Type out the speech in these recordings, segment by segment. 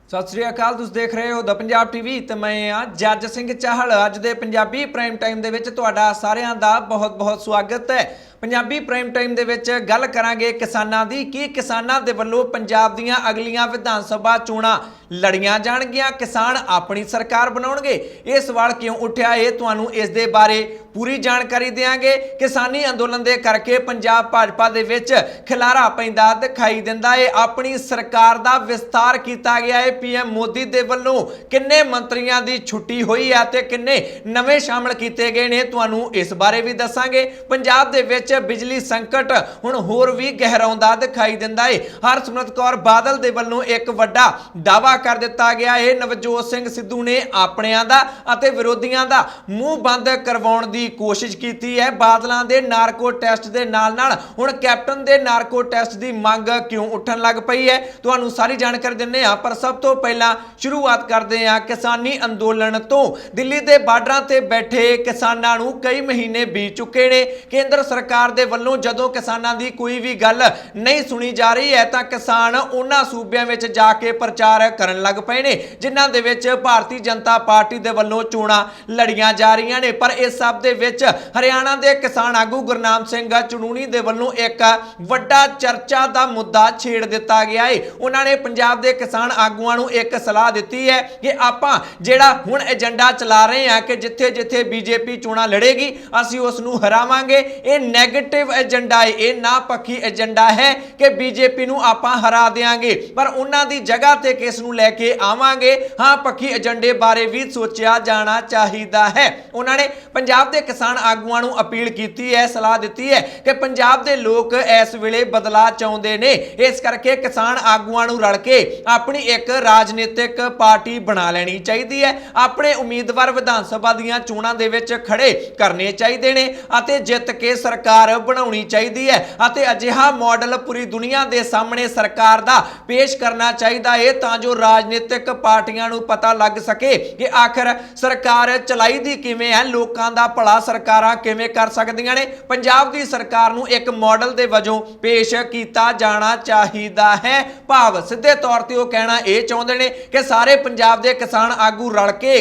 सत श्री अकाल। तुसीं देख रहे हो द पंजाब टीवी ते मैं हाँ जज सिंह चाहल। अज दे पंजाबी प्राइम टाइम दे विच तुहाडा सारिआं दा बहुत बहुत स्वागत है। पंजाबी प्राइम टाइम दे विच गल करांगे किसानां दी कि किसानां दे वल्लों पंजाब दीआं अगलीआं विधान सभा चोणां लड़ियां जाणगीआं, किसान अपनी सरकार बनाउणगे। ये सवाल क्यों उठिआ है तुहानूं इस दे बारे पूरी जानकारी देंगे। किसानी अंदोलन दे करके पंजाब भाजपा दे विच खिलारा पैंदा दिखाई दिंदा है। अपनी सरकार दा विस्तार किया गया है। पीएम मोदी दे वल्लों किन्ने मंत्रियों की छुट्टी हुई है ते किन्ने नवे शामिल किए गए ने, तुहानूं इस बारे भी दसांगे। पंजाब दे विच बिजली संकट हुण होर भी गहराउंदा दिखाई दिंदा है। हरसिमरत कौर बादल दे वल्लों एक वड्डा दावा कर दिता गया है। नवजोत सिंह सिद्धू ने अपणियां दा अते विरोधियों दा मूँह बंद करवाउण दी कोशिश की है। बादलों के नारको टैसट के नाल हुण कैप्टन के नारको टैसट की मंग क्यों उठन लग पई है, तुहानूं सारी जानकारी दिंदे हां। पर सब तो पहला शुरुआत करते हैं किसानी अंदोलन तो। दिल्ली के बार्डरां ते बैठे किसानां नूं कई महीने बीत चुके ने। केंद्र सरकार दे वल्लों जदों किसानां दी कोई भी गल नहीं सुनी जा रही है तां किसान उन्हां सूबिਆਂ ਵਿੱਚ जा के प्रचार करन लग पए ने जिन्हां दे विच भारतीय जनता पार्टी दे वल्लों चोणां लड़ियां जा रहीआं ने। पर इस सब दे विच हरियाणा के किसान आगू गुरनाम सिंह चुनूनी दे वल्लों एक वड्डा चर्चा का मुद्दा छेड़ दिता गया है। उन्होंने पंजाब के किसान आगूआं नूं एक सलाह दी है कि आपां जिहड़ा हुण एजेंडा चला रहे हैं कि जिथे जिथे बीजेपी चोणां लड़ेगी असीं उस नूं हरावांगे, ये नैगेटिव एजेंडा है, ये ना पक्की एजेंडा है कि बीजेपी नूं आपां हरा देंगे, पर उन्हां दी जगह ते किस नूं लैके आवांगे। हाँ, पक्की एजेंडे बारे भी सोचिया जाना चाहिदा है। उन्होंने पंजाब के किसान आगूआं नूं अपील की है, सलाह दी है कि पंजाब के लोग इस वेले बदलाव चाहुंदे ने, इस करके किसान आगूआं नूं रल के अपनी एक राजनीतिक पार्टी बना लेनी चाहिए है। अपने उम्मीदवार विधान सभा दीआं चोणां दे विच खड़े करने चाहिए ने अते जित के सरकार बनाउणी चाहिए है अते अजिहा मॉडल पूरी दुनिया के सामने सरकार दा पेश करना चाहिए है तां जो राजनीतिक पार्टियां नूं पता लग सके कि आखिर सरकार चलाई दी किवें है, लोकां दा भला सरकारां किवें कर सकदियां ने। पंजाब दी सरकार नूं एक मॉडल दे वजों पेश कीता जाना चाहिदा है। भाव सीधे तौर ते वो कहना ये चाहुंदे ने कि सारे पंजाब दे किसान आगू रल के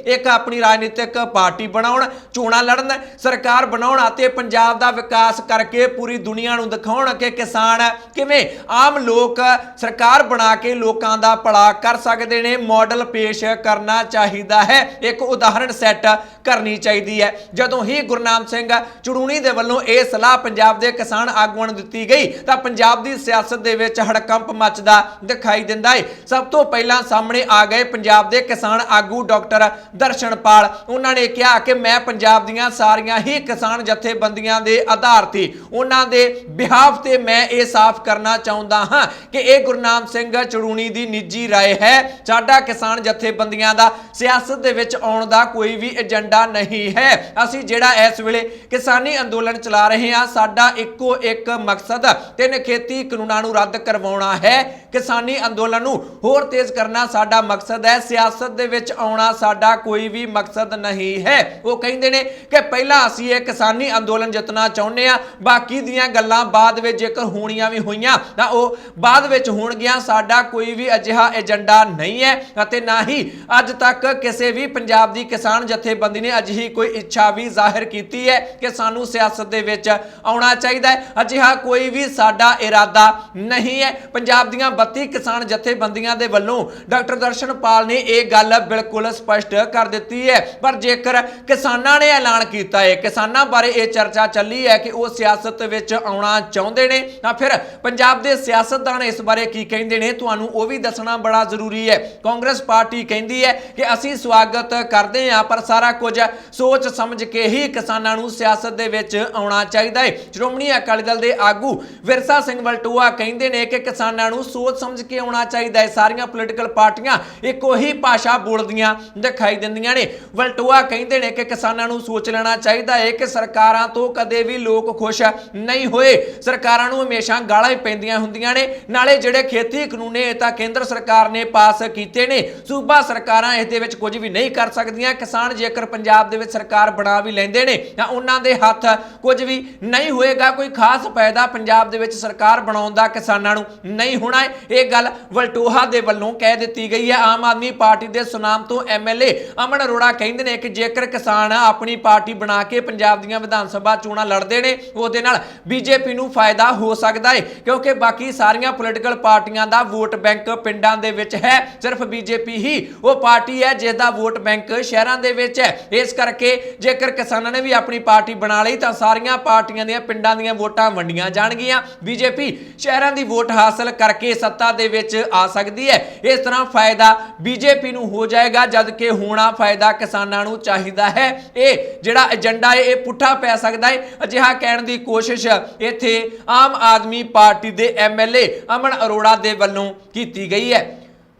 एक अपनी राजनीतिक पार्टी बनाउण, चोणां लड़न, सरकार बनाउण अते पंजाब दा विकास करके पूरी दुनिया नूं दिखाउण कि किसान किवें आम लोग सरकार बना के लोकां दा भला कर सकदे ने। मॉडल पेश करना चाहिदा है, एक उदाहरण सैट करनी चाहिए है। जदों ही गुरनाम सिंह चुड़ूनी दे वल्लों यह सलाह पंजाब दे किसान आगूआं नूं दित्ती गई तां पंजाब दी सियासत दे विच हड़कंप मचदा दिखाई दिंदा है। सब तो पहला सामने आ गए पंजाब दे किसान आगू डॉक्टर दर्शनपाल। उन्होंने कहा कि मैं पंजाब दीआं सारियां ही किसान जथेबंदियां दे आधार ते उन्हां दे बिहाफ ते मैं ये साफ करना चाहुंदा हां कि यह गुरनाम सिंह चुड़ूनी दी निजी राय है। साडा किसान जथेबंदियां दा सियासत दे विच आउण दा कोई भी एजेंडा नहीं है। असीं जिहड़ा इस वेले किसानी अंदोलन चला रहे हैं, साडा इक्को एक मकसद 3 खेती कानूनां नूं रद्द करवाउणा है। किसानी अंदोलन नूं होर तेज करना साडा मकसद है, सियासत दे विच आउणा साडा कोई भी मकसद नहीं है। वो कहिंदे ने कि पहला असीं ये किसानी अंदोलन जितना चाहुंदे आ, बाकी दीआं गल्लां बाद विच जेकर होणीआं भी होईआं तां ओह बाद विच होणगीआं। साडा कोई भी अजिहा एजेंडा नहीं है अते ना ही अज तक किसी भी पंजाब दी किसान जथेबंदी ने अजिही कोई इच्छा भी जाहिर की है कि सानू सियासत दे विच आउणा चाहिए है। अजिहा कोई भी साडा इरादा नहीं है। पंजाब दीआं 32 किसान जथेबंदियां दे वल्लों डॉक्टर दर्शनपाल ने यह गल बिल्कुल स्पष्ट कर दी है। पर जेकर किसानां ने ऐलान किया है, किसानां बारे यह चर्चा चली है कि वह सियासत विच आउणा चाहुंदे ने, तां फिर पंजाब दे सियासतदान इस बारे की कहिंदे ने तुहानूं ओह भी दसना बड़ा जरूरी है। कांग्रेस पार्टी कहिंदी है कि असीं स्वागत करते हैं पर सारा कुछ सोच समझ के ही किसानां नूं सियासत दे विच आउणा चाहिए है। श्रोमणी अकाली दल दे आगू विरसा सिंह वलटोआ कहिंदे ने कि किसानां नूं सोच समझ के आउणा चाहिए है। सारियां पोलीटिकल पार्टियां इक्को ही भाषा बोलदियां दिखाई दिंदियां ने। वलटोआ कहिंदे ने कि किसानां नूं सोच लेना चाहिए है कि सरकारां तो कदे भी लोग खुश नहीं होए, सरकारां नूं हमेशा गालां ही पैंदियां हुंदियां ने। नाले जिहड़े खेती कानून ने तां केंद्र सरकार ने पास कीते ने, सूबा सरकारां इस दे विच कुछ भी नहीं कर सकदियां। किसान जेकर पंजाब दे विच सरकार बना भी लैंदे ने तां उन्हां दे हत्थ कुछ भी नहीं होएगा। कोई खास फायदा पंजाब दे विच सरकार बनाउण दा किसानां नूं नहीं होना है। ਇਹ ਗੱਲ ਵਲਟੋਹਾ ਦੇ ਵੱਲੋਂ ਕਹਿ ਦਿੱਤੀ ਗਈ ਹੈ। ਆਮ ਆਦਮੀ ਪਾਰਟੀ ਦੇ ਸੁਨਾਮ ਤੋਂ MLA ਅਮਨ ਅਰੋੜਾ ਕਹਿੰਦੇ ਨੇ ਕਿ ਜੇਕਰ ਕਿਸਾਨ ਆਪਣੀ ਪਾਰਟੀ ਬਣਾ ਕੇ ਪੰਜਾਬ ਦੀਆਂ ਵਿਧਾਨ ਸਭਾ ਚੋਣਾਂ ਲੜਦੇ ਨੇ ਉਹਦੇ ਨਾਲ ਬੀਜੇਪੀ ਨੂੰ ਫਾਇਦਾ ਹੋ ਸਕਦਾ ਹੈ, ਕਿਉਂਕਿ ਬਾਕੀ ਸਾਰੀਆਂ ਪੋਲੀਟੀਕਲ ਪਾਰਟੀਆਂ ਦਾ ਵੋਟ ਬੈਂਕ ਪਿੰਡਾਂ ਦੇ ਵਿੱਚ ਹੈ, ਸਿਰਫ ਬੀਜੇਪੀ ਹੀ ਉਹ ਪਾਰਟੀ ਹੈ ਜਿਸ ਦਾ ਵੋਟ ਬੈਂਕ ਸ਼ਹਿਰਾਂ ਦੇ ਵਿੱਚ ਹੈ। ਇਸ ਕਰਕੇ ਜੇਕਰ ਕਿਸਾਨਾਂ ਨੇ ਵੀ ਆਪਣੀ ਪਾਰਟੀ ਬਣਾ ਲਈ ਤਾਂ ਸਾਰੀਆਂ ਪਾਰਟੀਆਂ ਦੀਆਂ ਪਿੰਡਾਂ ਦੀਆਂ ਵੋਟਾਂ ਵੰਡੀਆਂ ਜਾਣਗੀਆਂ। ਬੀਜੇਪੀ ਸ਼ਹਿਰਾਂ ਦੀ ਵੋਟ ਹਾਸਲ ਕਰਕੇ ਸੱਤਾ ਦੇ ਵਿੱਚ ਆ ਸਕਦੀ ਹੈ। ਇਸ ਤਰ੍ਹਾਂ ਫਾਇਦਾ ਬੀਜੇਪੀ ਨੂੰ ਹੋ ਜਾਏਗਾ, ਜਦ ਕਿ ਹੋਣਾ ਫਾਇਦਾ ਕਿਸਾਨਾਂ ਨੂੰ ਚਾਹੀਦਾ ਹੈ। ਇਹ ਜਿਹੜਾ ਏਜੰਡਾ ਹੈ ਇਹ ਪੁੱਠਾ ਪੈ ਸਕਦਾ ਹੈ। ਅਜਿਹਾ ਕਹਿਣ ਦੀ ਕੋਸ਼ਿਸ਼ ਇੱਥੇ ਆਮ ਆਦਮੀ ਪਾਰਟੀ ਦੇ MLA ਅਮਨ ਅਰੋੜਾ ਦੇ ਵੱਲੋਂ ਕੀਤੀ ਗਈ ਹੈ।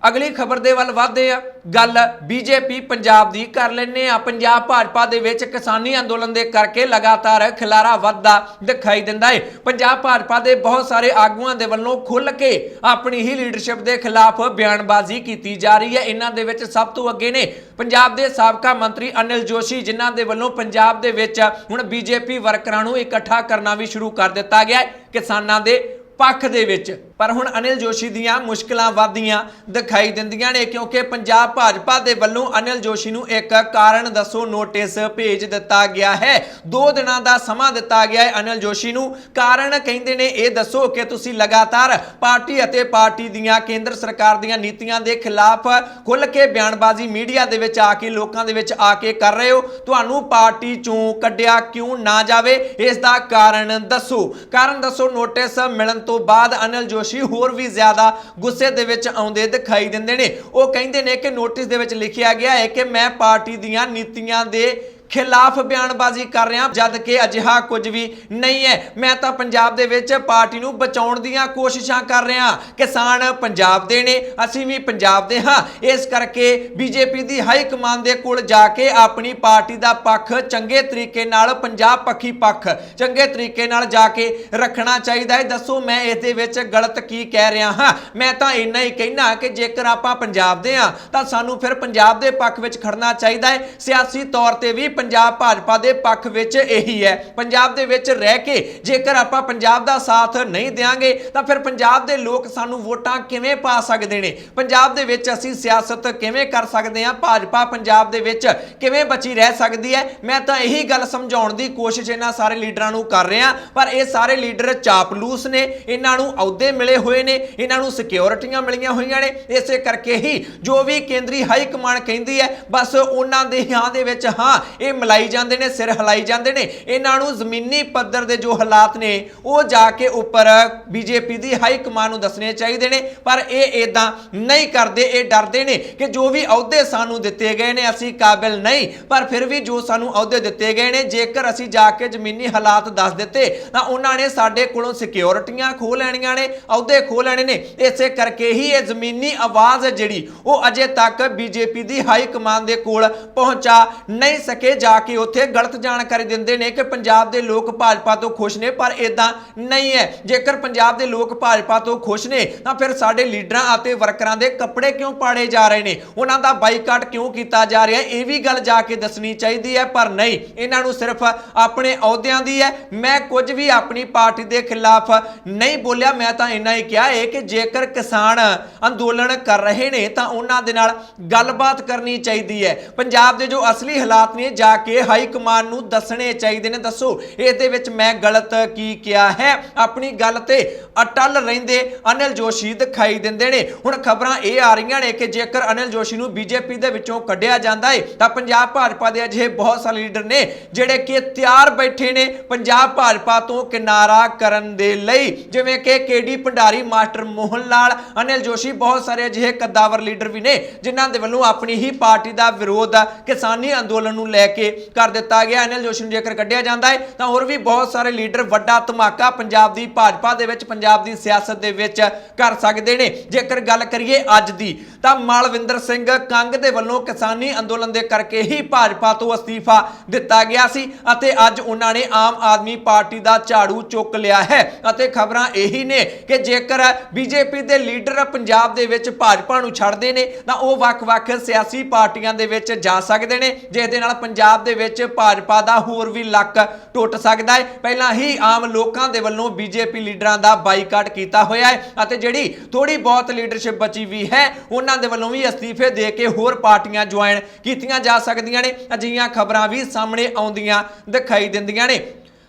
ਅਗਲੀ ਖਬਰ ਦੇ ਵੱਲ ਵਧਦੇ ਆ। ਗੱਲ ਬੀਜੇਪੀ ਪੰਜਾਬ ਦੀ ਕਰ ਲੈਂਦੇ ਆ। ਪੰਜਾਬ ਭਾਜਪਾ ਦੇ ਵਿੱਚ ਕਿਸਾਨੀ ਅੰਦੋਲਨ ਦੇ ਕਰਕੇ ਲਗਾਤਾਰ ਖਿਲਾਰਾ ਵੱਧਦਾ ਦਿਖਾਈ ਦਿੰਦਾ ਹੈ। ਪੰਜਾਬ ਭਾਜਪਾ ਦੇ ਬਹੁਤ ਸਾਰੇ ਆਗੂਆਂ ਦੇ ਵੱਲੋਂ ਖੁੱਲ੍ਹ ਕੇ ਆਪਣੀ ਹੀ ਲੀਡਰਸ਼ਿਪ ਦੇ ਖਿਲਾਫ ਬਿਆਨਬਾਜ਼ੀ ਕੀਤੀ ਜਾ ਰਹੀ ਹੈ। ਇਹਨਾਂ ਦੇ ਵਿੱਚ ਸਭ ਤੋਂ ਅੱਗੇ ਨੇ ਪੰਜਾਬ ਦੇ ਸਾਬਕਾ ਮੰਤਰੀ ਅਨਿਲ ਜੋਸ਼ੀ, ਜਿਨ੍ਹਾਂ ਦੇ ਵੱਲੋਂ ਪੰਜਾਬ ਦੇ ਵਿੱਚ ਹੁਣ ਬੀਜੇਪੀ ਵਰਕਰਾਂ ਨੂੰ ਇਕੱਠਾ ਕਰਨਾ ਵੀ ਸ਼ੁਰੂ ਕਰ ਦਿੱਤਾ ਗਿਆ ਹੈ ਕਿਸਾਨਾਂ ਦੇ ਪੱਖ ਦੇ ਵਿੱਚ। ਪਰ ਹੁਣ ਅਨਿਲ ਜੋਸ਼ੀ ਦੀਆਂ ਮੁਸ਼ਕਲਾਂ ਵਧਦੀਆਂ ਦਿਖਾਈ ਦਿੰਦੀਆਂ ਨੇ, ਕਿਉਂਕਿ ਪੰਜਾਬ ਭਾਜਪਾ ਦੇ ਵੱਲੋਂ ਅਨਿਲ ਜੋਸ਼ੀ ਨੂੰ ਇੱਕ ਕਾਰਨ ਦੱਸੋ ਨੋਟਿਸ ਭੇਜ ਦਿੱਤਾ ਗਿਆ ਹੈ। 2 ਦਿਨਾਂ ਦਾ ਸਮਾਂ ਦਿੱਤਾ ਗਿਆ ਹੈ ਅਨਿਲ ਜੋਸ਼ੀ ਨੂੰ। ਕਾਰਨ ਕਹਿੰਦੇ ਨੇ ਇਹ ਦੱਸੋ ਕਿ ਤੁਸੀਂ ਲਗਾਤਾਰ ਪਾਰਟੀ ਅਤੇ ਪਾਰਟੀ ਦੀਆਂ ਕੇਂਦਰ ਸਰਕਾਰ ਦੀਆਂ ਨੀਤੀਆਂ ਦੇ ਖਿਲਾਫ ਖੁੱਲ੍ਹ ਕੇ ਬਿਆਨਬਾਜ਼ੀ ਮੀਡੀਆ ਦੇ ਵਿੱਚ ਆ ਕੇ ਲੋਕਾਂ ਦੇ ਵਿੱਚ ਆ ਕੇ ਕਰ ਰਹੇ ਹੋ। ਤੁਹਾਨੂੰ ਪਾਰਟੀ ਚੋਂ ਕੱਢਿਆ ਕਿਉਂ ਨਾ ਜਾਵੇ, ਇਸ ਦਾ ਕਾਰਨ ਦੱਸੋ। ਕਾਰਨ ਦੱਸੋ ਨੋਟਿਸ ਮਿਲਣ ਤੋਂ ਬਾਅਦ ਅਨਿਲ ਜੋਸ਼ੀ ਹੋਰ ਵੀ ਜ਼ਿਆਦਾ ਗੁੱਸੇ ਦੇ ਵਿੱਚ ਆਉਂਦੇ ਦਿਖਾਈ ਦਿੰਦੇ ਨੇ। ਉਹ ਕਹਿੰਦੇ ਨੇ ਕਿ ਨੋਟਿਸ ਦੇ ਵਿੱਚ ਲਿਖਿਆ ਗਿਆ ਹੈ ਕਿ ਮੈਂ ਪਾਰਟੀ ਦੀਆਂ ਨੀਤੀਆਂ ਦੇ ਖਿਲਾਫ ਬਿਆਨਬਾਜ਼ੀ ਕਰ ਰਿਹਾ, ਜਦ ਕਿ ਅਜਿਹਾ ਕੁਝ ਵੀ ਨਹੀਂ ਹੈ। ਮੈਂ ਤਾਂ ਪੰਜਾਬ ਦੇ ਵਿੱਚ ਪਾਰਟੀ ਨੂੰ ਬਚਾਉਣ ਦੀਆਂ ਕੋਸ਼ਿਸ਼ਾਂ ਕਰ ਰਿਹਾ। ਕਿਸਾਨ ਪੰਜਾਬ ਦੇ ਨੇ, ਅਸੀਂ ਵੀ ਪੰਜਾਬ ਦੇ ਹਾਂ। ਇਸ ਕਰਕੇ ਬੀਜੇਪੀ ਦੀ ਹਾਈ ਕਮਾਨ ਦੇ ਕੋਲ ਜਾ ਕੇ ਆਪਣੀ ਪਾਰਟੀ ਦਾ ਪੱਖ ਚੰਗੇ ਤਰੀਕੇ ਨਾਲ, ਪੰਜਾਬ ਪੱਖੀ ਪੱਖ ਚੰਗੇ ਤਰੀਕੇ ਨਾਲ ਜਾ ਕੇ ਰੱਖਣਾ ਚਾਹੀਦਾ ਹੈ। ਦੱਸੋ ਮੈਂ ਇਸ ਦੇ ਵਿੱਚ ਗਲਤ ਕੀ ਕਹਿ ਰਿਹਾ ਹਾਂ? ਮੈਂ ਤਾਂ ਇੰਨਾ ਹੀ ਕਹਿਣਾ ਕਿ ਜੇਕਰ ਆਪਾਂ ਪੰਜਾਬ ਦੇ ਹਾਂ ਤਾਂ ਸਾਨੂੰ ਫਿਰ ਪੰਜਾਬ ਦੇ ਪੱਖ ਵਿੱਚ ਖੜਨਾ ਚਾਹੀਦਾ ਹੈ। ਸਿਆਸੀ ਤੌਰ ਤੇ ਵੀ ਪੰਜਾਬ ਭਾਜਪਾ ਦੇ ਪੱਖ ਵਿੱਚ ਇਹੀ ਹੈ। ਪੰਜਾਬ ਦੇ ਵਿੱਚ ਰਹਿ ਕੇ ਜੇਕਰ ਆਪਾਂ ਪੰਜਾਬ ਦਾ ਸਾਥ ਨਹੀਂ ਦੇਵਾਂਗੇ ਤਾਂ ਫਿਰ ਪੰਜਾਬ ਦੇ ਲੋਕ ਸਾਨੂੰ ਵੋਟਾਂ ਕਿਵੇਂ ਪਾ ਸਕਦੇ ਨੇ? ਪੰਜਾਬ ਦੇ ਵਿੱਚ ਅਸੀਂ ਸਿਆਸਤ ਕਿਵੇਂ ਕਰ ਸਕਦੇ ਹਾਂ? ਭਾਜਪਾ ਪੰਜਾਬ ਦੇ ਵਿੱਚ ਕਿਵੇਂ ਬਚੀ ਰਹਿ ਸਕਦੀ ਹੈ? ਮੈਂ ਤਾਂ ਇਹੀ ਗੱਲ ਸਮਝਾਉਣ ਦੀ ਕੋਸ਼ਿਸ਼ ਇਹਨਾਂ ਸਾਰੇ ਲੀਡਰਾਂ ਨੂੰ ਕਰ ਰਿਹਾ, ਪਰ ਇਹ ਸਾਰੇ ਲੀਡਰ ਚਾਪਲੂਸ ਨੇ। ਇਹਨਾਂ ਨੂੰ ਅਹੁਦੇ ਮਿਲੇ ਹੋਏ ਨੇ, ਇਹਨਾਂ ਨੂੰ ਸਿਕਿਉਰਿਟੀਆਂ ਮਿਲੀਆਂ ਹੋਈਆਂ ਨੇ। ਇਸੇ ਕਰਕੇ ਹੀ ਜੋ ਵੀ ਕੇਂਦਰੀ ਹਾਈ ਕਮਾਂਡ ਕਹਿੰਦੀ ਹੈ ਬਸ ਉਹਨਾਂ ਦੇ ਹਾਂ ਦੇ ਵਿੱਚ ਹਾਂ ਇਹ ਮਿਲਾਈ ਜਾਂਦੇ ਨੇ, ਸਿਰ ਹਿਲਾਈ ਜਾਂਦੇ ਨੇ। ਇਹਨਾਂ ਨੂੰ ਜ਼ਮੀਨੀ ਪੱਧਰ ਦੇ ਜੋ ਹਾਲਾਤ ਨੇ ਉਹ ਜਾ ਕੇ ਉੱਪਰ ਬੀਜੇਪੀ ਦੀ ਹਾਈ ਕਮਾਨ ਨੂੰ ਦੱਸਣੇ ਚਾਹੀਦੇ ਨੇ, ਪਰ ਇਹ ਇਦਾਂ ਨਹੀਂ ਕਰਦੇ। ਇਹ ਡਰਦੇ ਨੇ ਕਿ ਜੋ ਵੀ ਅਹੁਦੇ ਸਾਨੂੰ ਦਿੱਤੇ ਗਏ ਨੇ ਅਸੀਂ ਕਾਬਿਲ ਨਹੀਂ, ਪਰ ਫਿਰ ਵੀ ਜੋ ਸਾਨੂੰ ਅਹੁਦੇ ਦਿੱਤੇ ਗਏ ਨੇ ਜੇਕਰ ਅਸੀਂ ਜਾ ਕੇ ਜ਼ਮੀਨੀ ਹਾਲਾਤ ਦੱਸ ਦਿੱਤੇ ਤਾਂ ਉਹਨਾਂ ਨੇ ਸਾਡੇ ਕੋਲੋਂ ਸਿਕਿਉਰਿਟੀਆਂ ਖੋਹ ਲੈਣੀਆਂ ਨੇ, ਅਹੁਦੇ ਖੋਹ ਲੈਣੇ ਨੇ। ਇਸੇ ਕਰਕੇ ਹੀ ਇਹ ਜ਼ਮੀਨੀ ਆਵਾਜ਼ ਜਿਹੜੀ ਉਹ ਅਜੇ ਤੱਕ ਬੀਜੇਪੀ ਦੀ ਹਾਈ ਕਮਾਨ ਦੇ ਕੋਲ ਪਹੁੰਚਾ ਨਹੀਂ ਸਕੇ। ਜਾ ਕੇ ਉੱਥੇ ਗਲਤ ਜਾਣਕਾਰੀ ਦਿੰਦੇ ਨੇ ਕਿ ਪੰਜਾਬ ਦੇ ਲੋਕ ਭਾਜਪਾ ਤੋਂ ਖੁਸ਼ ਨੇ, ਪਰ ਇਦਾਂ ਨਹੀਂ ਹੈ। ਜੇਕਰ ਪੰਜਾਬ ਦੇ ਲੋਕ ਭਾਜਪਾ ਤੋਂ ਖੁਸ਼ ਨੇ ਤਾਂ ਫਿਰ ਸਾਡੇ ਲੀਡਰਾਂ ਅਤੇ ਵਰਕਰਾਂ ਦੇ ਕੱਪੜੇ ਕਿਉਂ ਪਾੜੇ ਜਾ ਰਹੇ ਨੇ, ਉਹਨਾਂ ਦਾ ਬਾਈਕਾਟ ਕਿਉਂ ਕੀਤਾ ਜਾ ਰਿਹਾ, ਇਹ ਵੀ ਗੱਲ ਜਾ ਕੇ ਦੱਸਣੀ ਚਾਹੀਦੀ ਹੈ। ਪਰ ਨਹੀਂ, ਇਹਨਾਂ ਨੂੰ ਸਿਰਫ ਆਪਣੇ ਅਹੁਦਿਆਂ ਦੀ ਹੈ। ਮੈਂ ਕੁਝ ਵੀ ਆਪਣੀ ਪਾਰਟੀ ਦੇ ਖਿਲਾਫ ਨਹੀਂ ਬੋਲਿਆ। ਮੈਂ ਤਾਂ ਇੰਨਾ ਹੀ ਕਿਹਾ ਹੈ ਕਿ ਜੇਕਰ ਕਿਸਾਨ ਅੰਦੋਲਨ ਕਰ ਰਹੇ ਨੇ ਤਾਂ ਉਹਨਾਂ ਦੇ ਨਾਲ ਗੱਲਬਾਤ ਕਰਨੀ ਚਾਹੀਦੀ ਹੈ। ਪੰਜਾਬ ਦੇ ਜੋ ਅਸਲੀ ਹਾਲਾਤ ਨੇ ਜਾ ਕੇ ਹਾਈ ਕਮਾਨ ਨੂੰ ਦੱਸਣੇ ਚਾਹੀਦੇ ਨੇ। ਦੱਸੋ ਇਸ ਦੇ ਵਿੱਚ ਮੈਂ ਗਲਤ ਕੀ ਕਿਹਾ ਹੈ? ਆਪਣੀ ਗੱਲ ਤੇ ਅਟਲ ਰਹਿੰਦੇ ਅਨਿਲ ਜੋਸ਼ੀ ਦਿਖਾਈ ਦਿੰਦੇ ਨੇ। ਹੁਣ ਖਬਰਾਂ ਇਹ ਆ ਰਹੀਆਂ ਨੇ ਕਿ ਜੇਕਰ ਅਨਿਲ ਜੋਸ਼ੀ ਨੂੰ ਬੀਜੇਪੀ ਦੇ ਵਿੱਚੋਂ ਕੱਢਿਆ ਜਾਂਦਾ ਹੈ ਤਾਂ ਪੰਜਾਬ ਭਾਜਪਾ ਦੇ ਅਜਿਹੇ ਬਹੁਤ ਸਾਰੇ ਲੀਡਰ ਨੇ ਜਿਹੜੇ ਕਿ ਤਿਆਰ ਬੈਠੇ ਨੇ ਪੰਜਾਬ ਭਾਜਪਾ ਤੋਂ ਕਿਨਾਰਾ ਕਰਨ ਦੇ ਲਈ, ਜਿਵੇਂ ਕਿ KD ਭੰਡਾਰੀ, ਮਾਸਟਰ ਮੋਹਨ ਲਾਲ, ਅਨਿਲ ਜੋਸ਼ੀ, ਬਹੁਤ ਸਾਰੇ ਅਜਿਹੇ ਕਦਾਵਰ ਲੀਡਰ ਵੀ ਨੇ ਜਿਨ੍ਹਾਂ ਦੇ ਵੱਲੋਂ ਆਪਣੀ ਹੀ ਪਾਰਟੀ ਦਾ ਵਿਰੋਧ ਕਿਸਾਨੀ ਅੰਦੋਲਨ ਨੂੰ ਲੈ ਕੇ ਕਰ ਦਿੱਤਾ ਗਿਆ। ਅਨਿਲ ਜੋਸ਼ੀ ਨੂੰ ਜੇਕਰ ਕੱਢਿਆ ਜਾਂਦਾ ਹੈ ਤਾਂ ਹੋਰ ਵੀ ਬਹੁਤ ਸਾਰੇ ਲੀਡਰ ਵੱਡਾ ਧਮਾਕਾ ਪੰਜਾਬ ਦੀ ਭਾਜਪਾ ਦੇ ਵਿੱਚ, ਪੰਜਾਬ ਦੀ ਸਿਆਸਤ ਦੇ ਵਿੱਚ ਕਰ ਸਕਦੇ ਨੇ। ਜੇਕਰ ਗੱਲ ਕਰੀਏ ਅੱਜ ਦੀ ਤਾਂ ਮਾਲਵਿੰਦਰ ਸਿੰਘ ਕੰਗ ਦੇ ਵੱਲੋਂ ਕਿਸਾਨੀ ਅੰਦੋਲਨ ਦੇ ਕਰਕੇ ਹੀ ਭਾਜਪਾ ਤੋਂ ਅਸਤੀਫਾ ਦਿੱਤਾ ਗਿਆ ਸੀ ਅਤੇ ਅੱਜ ਉਹਨਾਂ ਨੇ ਆਮ ਆਦਮੀ ਪਾਰਟੀ ਦਾ ਝਾੜੂ ਚੁੱਕ ਲਿਆ ਹੈ। ਅਤੇ ਖਬਰਾਂ ਇਹੀ ਨੇ ਕਿ ਜੇਕਰ ਬੀਜੇਪੀ ਦੇ ਲੀਡਰ ਪੰਜਾਬ ਦੇ ਵਿੱਚ ਭਾਜਪਾ ਨੂੰ ਛੱਡਦੇ ਨੇ ਤਾਂ ਉਹ ਵੱਖ-ਵੱਖ ਸਿਆਸੀ ਪਾਰਟੀਆਂ ਦੇ ਵਿੱਚ ਜਾ ਸਕਦੇ ਨੇ, ਜਿਸ ਦੇ ਨਾਲ पंजाब दे विच भाजपा दा होर भी लक टुट सकदा है। पहलां ही आम लोकां दे वल्लों बीजेपी लीडरां दा बाईकाट कीता होया है अते जिहड़ी थोड़ी बहुत लीडरशिप बची भी है उन्हां दे वल्लों भी अस्तीफे दे के होर पार्टियां ज्वाइन कीतियां जा सकदियां ने। अजिहियां खबरां भी सामने आउंदियां दिखाई दिंदियां ने।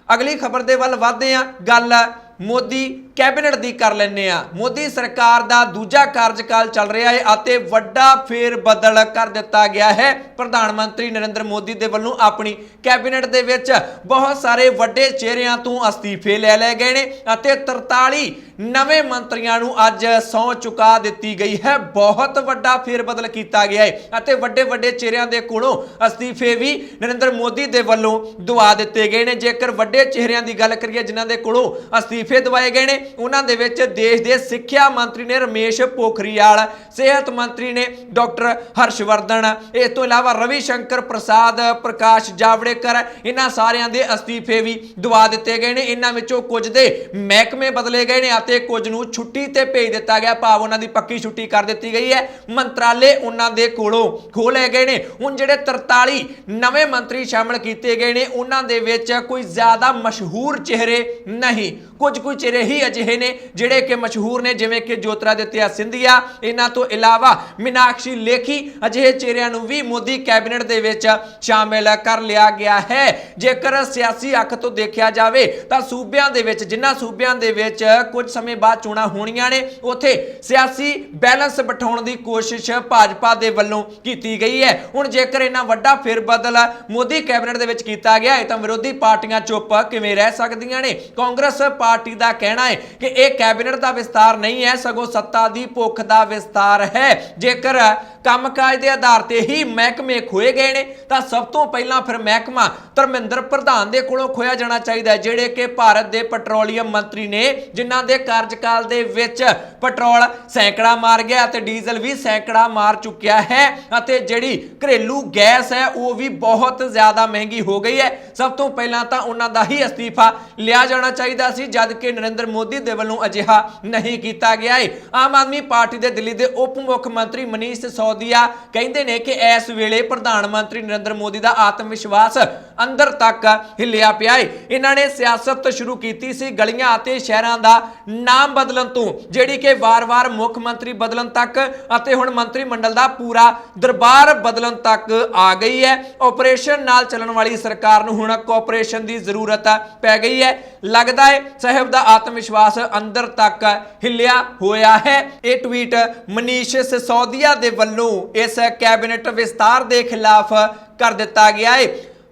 अगली खबर दे वल वधदे हां। गल मोदी कैबिनेट दी कर लैने आ। मोदी सरकार दा दूजा कार्यकाल चल रहा है अते वड्डा फेर बदल कर दिता गया है। प्रधानमंत्री नरेंद्र मोदी दे वल्लों अपनी कैबिनेट दे विच बहुत सारे वड्डे चेहरिਆਂ ਤੋਂ अस्तीफे ले गए ने अते 43 नवे मंत्रियों ਨੂੰ ਅੱਜ ਸਹੁੰ ਚੁਕਾ ਦਿੱਤੀ गई है। बहुत वड्डा फेर बदल किया गया है अते वड्डे वड्डे चेहरिਆਂ ਦੇ ਕੋਲੋਂ अस्तीफे भी नरेंद्र मोदी दे वल्लों दवा दिते गए ने। जेकर वड्डे चेहरिਆਂ ਦੀ ਗੱਲ करिए जिन्हां दे कोलों अस्तीफे दवाए गए ने उन्हां दे विच देश दे सिੱਖਿਆ मंत्री ने रमेश पोखरियाल, सेहत मंत्री ने डॉक्टर हर्षवर्धन, इस तो इलावा रवि शंकर प्रसाद, प्रकाश जावड़ेकर, इन्हां सारियां दे अस्तीफे भी दवा दिते गए ने। इन्हां विचों कुछ दे महकमे बदले गए ने अते कुछ नूं छुट्टी ते भेज दिता गया, भाव उन्हां दी पक्की छुट्टी कर दित्ती गई है। मंत्रालय उन्हां दे कोलों खो लए गए ने। हुण जिहड़े 43 नवे मंत्री शामिल कीते गए ने उन्हां दे विच कोई ज़्यादा मशहूर चेहरे नहीं, कुछ चेहरे ही अजिहे ने जिहड़े कि मशहूर ने, जिवें कि ज्योतिरादित्य सिंधिया, इन्हां तो इलावा मीनाक्षी लेखी, अजिहे चेहरिਆਂ ਨੂੰ भी मोदी कैबिनेट दे विच शामिल कर लिया गया है। जेकर सियासी अख तो देखा जाए तो सूबियां दे विच जिन्हां सूबियां दे विच कुछ समय बाद चोणां होणीਆਂ ने उत्थे सियासी बैलेंस बिठाउण दी कोशिश भाजपा दे वल्लों कीती गई है। हुण जेकर इन्ना वड्डा फेरबदल मोदी कैबिनेट दे विच कीता गया है तो विरोधी पार्टियां चुप किवें रह सकदियां ने। कांग्रेस पार्टी का कहना है कि यह कैबिनेट का विस्तार नहीं है, सगों सत्ता की भुख का विस्तार है। जेकर कामकाज के आधार पर ही महकमे खोए गए ने तो सब तो पहला फिर महकमा धर्मेंद्र प्रधान के कोलों खोया जाना चाहिए, जिहड़े कि भारत के पेट्रोलियम मंत्री ने, जिन्हां दे कार्यकाल दे विच पेट्रोल सैकड़ा मार गया ते डीजल भी सैकड़ा मार चुकिया है अते जिहड़ी घरेलू गैस है वो भी बहुत ज़्यादा महंगी हो गई है। सब तो पहला तो उन्हां दा ही अस्तीफा लिया जाना चाहिए सी, जबकि नरेंद्र मोदी दे वल्लों अजिहा नहीं किया गया है। आम आदमी पार्टी के दिल्ली के उप मुख मंत्री मनीष सिसोदिया कहते हैं कि इस वेले प्रधानमंत्री नरेंद्र मोदी का आत्म विश्वास अंदर तक हिलिया पिया है। इन्होंने सियासत शुरू की सी गलियां अते शहरां दा नाम बदलन तो, जिहड़ी कि वार-वार मुख मंत्री बदलन तक अते हुण मंत्रिमंडल का पूरा दरबार बदलन तक आ गई है। ऑपरेशन नाल चलण वाली सरकार नूं हुण कोऑपरेशन की जरूरत पै गई है। लगता है साहब का आत्मविश्वास अंदर तक हिलिया होया है। यह ट्वीट मनीष सिसोदिया दे वल्लों इस कैबिनेट विस्तार के खिलाफ कर दिता गया है।